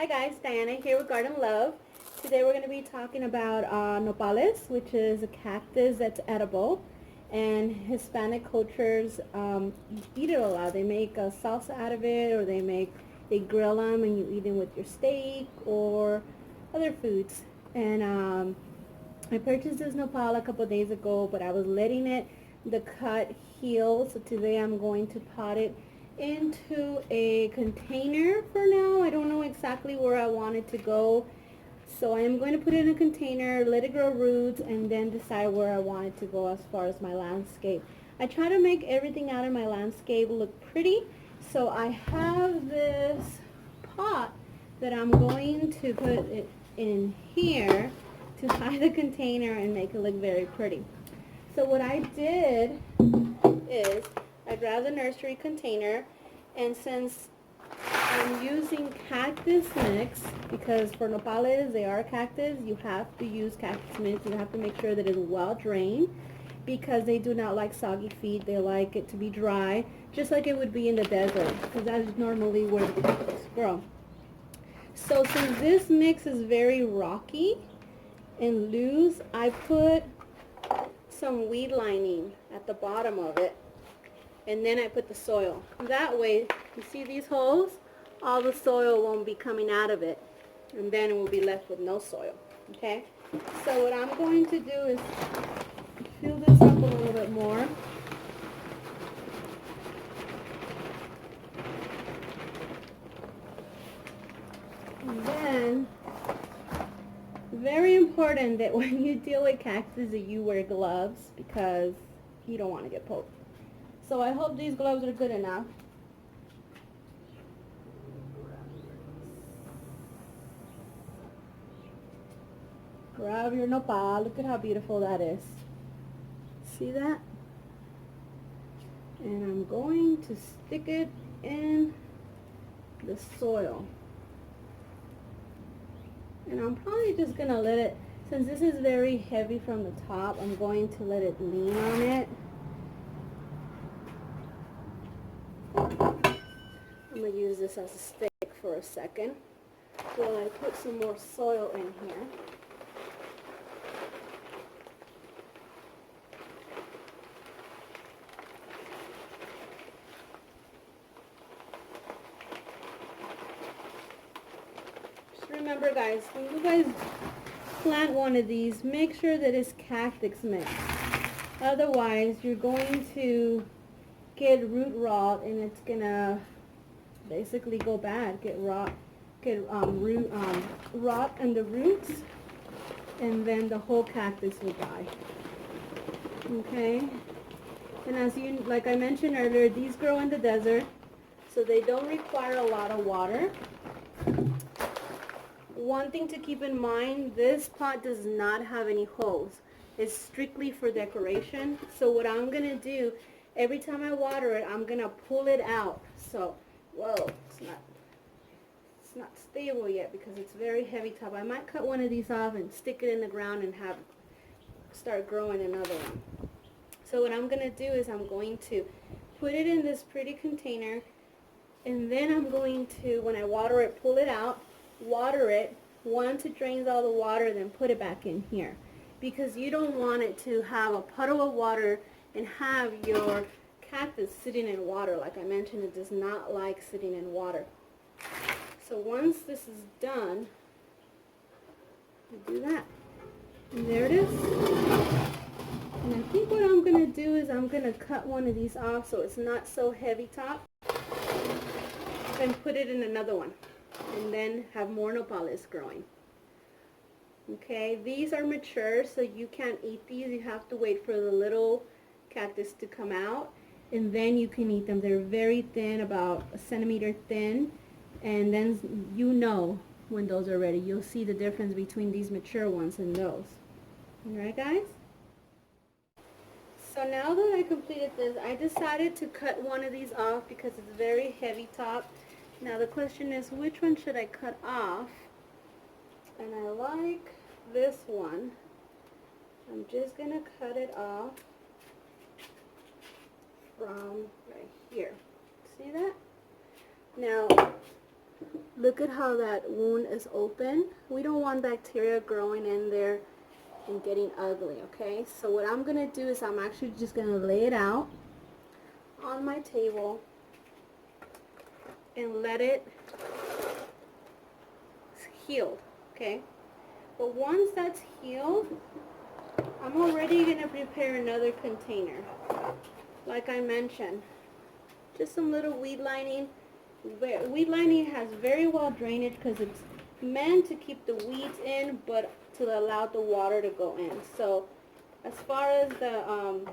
Hi guys, Diana here with Garden Love. Today we're going to be talking about Nopales, which is a cactus that's edible. And Hispanic cultures eat it a lot. They make a salsa out of it, or they grill them and you eat them with your steak or other foods. And I purchased this nopal a couple days ago, but I was letting the cut heal. So today I'm going to pot it into a container for now. I don't know exactly where I want it to go, so I am going to put it in a container, let it grow roots, and then decide where I want it to go as far as my landscape. I try to make everything out of my landscape look pretty, so I have this pot that I'm going to put it in here to hide the container and make it look very pretty. So what I did is I grabbed the nursery container, and since I'm using cactus mix, because for nopales they are cactus, you have to use cactus mix. You have to make sure that it's well drained, because they do not like soggy feet. They like it to be dry, just like it would be in the desert, because that's normally where the cactus grow. So since this mix is very rocky and loose, I put some weed lining at the bottom of it, and then I put the soil. That way, you see these holes? All the soil won't be coming out of it, and then it will be left with no soil. Okay? So what I'm going to do is fill this up a little bit more. And then, very important that when you deal with cactus that you wear gloves, because you don't want to get poked. So I hope these gloves are good enough. Grab your nopal. Look at how beautiful that is. See that? And I'm going to stick it in the soil. And I'm probably just going to let it, since this is very heavy from the top, I'm going to let it lean on it. I'm going to use this as a stick for a second while I put some more soil in here. Just remember guys, when you guys plant one of these, make sure that it's cactus mix. Otherwise, you're going to get root rot, and it's gonna basically go bad, get rot in the roots, and then the whole cactus will die. Okay, and as you, like I mentioned earlier, these grow in the desert, so they don't require a lot of water. One thing to keep in mind, this pot does not have any holes. It's strictly for decoration. So what I'm gonna do, every time I water it, I'm gonna pull it out. So, whoa, it's not stable yet because it's very heavy top. I might cut one of these off and stick it in the ground and have start growing another one. So what I'm gonna do is I'm going to put it in this pretty container, and then I'm going to, when I water it, pull it out, water it. Once it drains all the water, then put it back in here, because you don't want it to have a puddle of water and have your cactus sitting in water. Like I mentioned, it does not like sitting in water. So once this is done, you do that. And there it is. And I think what I'm going to do is I'm going to cut one of these off so it's not so heavy top, and put it in another one, and then have more nopales growing. Okay, these are mature, so you can't eat these. You have to wait for the little cactus to come out, and then you can eat them. They're very thin, about a centimeter thin, and then you know when those are ready. You'll see the difference between these mature ones and those. Alright guys? So now that I completed this, I decided to cut one of these off because it's very heavy top. Now the question is, which one should I cut off? And I like this one. I'm just going to cut it off from right here. See that? Now, Look at how that wound is open. We don't want bacteria growing in there and getting ugly, okay? So what I'm going to do is I'm actually just going to lay it out on my table and let it heal, okay? But once that's healed, I'm already going to prepare another container. Like I mentioned, just some little weed lining. Weed lining has very well drainage because it's meant to keep the weeds in, but to allow the water to go in. So as far as the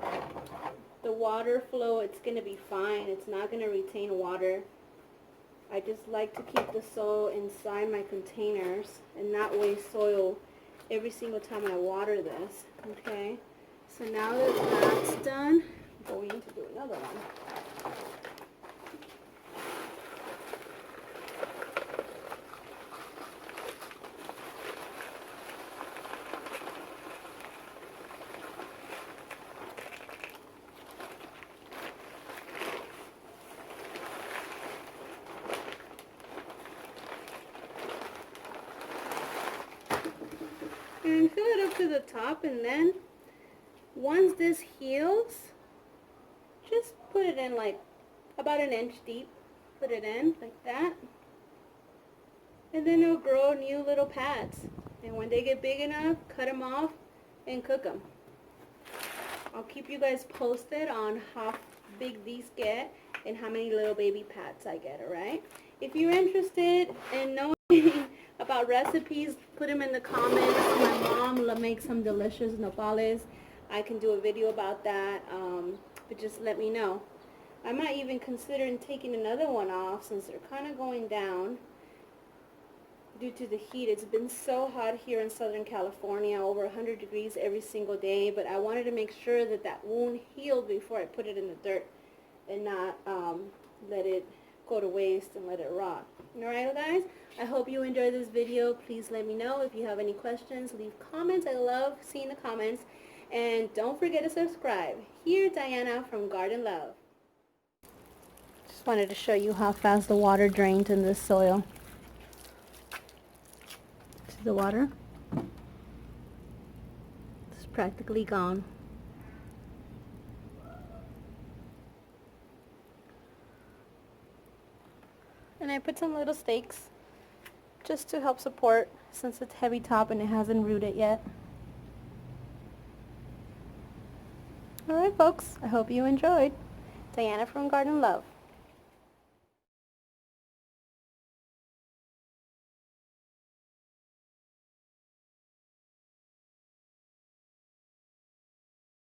water flow, it's going to be fine. It's not going to retain water. I just like to keep the soil inside my containers and not waste soil every single time I water this. Okay, so now that that's done, I'm going to do another one. And fill it up to the top, and then once this heals, just put it in like about an inch deep. Put it in like that, and then it'll grow new little pads. And when they get big enough, cut them off and cook them. I'll keep you guys posted on how big these get and how many little baby pads I get, alright? If you're interested in knowing about recipes, put them in the comments. My mom makes some delicious nopales. I can do a video about that, but just let me know. I might even consider taking another one off since they're kind of going down due to the heat. It's been so hot here in Southern California, over 100 degrees every single day, but I wanted to make sure that that wound healed before I put it in the dirt and not let it go to waste and let it rot. Alright guys, I hope you enjoyed this video. Please let me know if you have any questions. Leave comments. I love seeing the comments. And don't forget to subscribe. Here, Diana from Garden Love. Just wanted to show you how fast the water drains in this soil. See the water? It's practically gone. And I put some little stakes just to help support since it's heavy top and it hasn't rooted yet. Alright folks, I hope you enjoyed. Diana from Garden Love.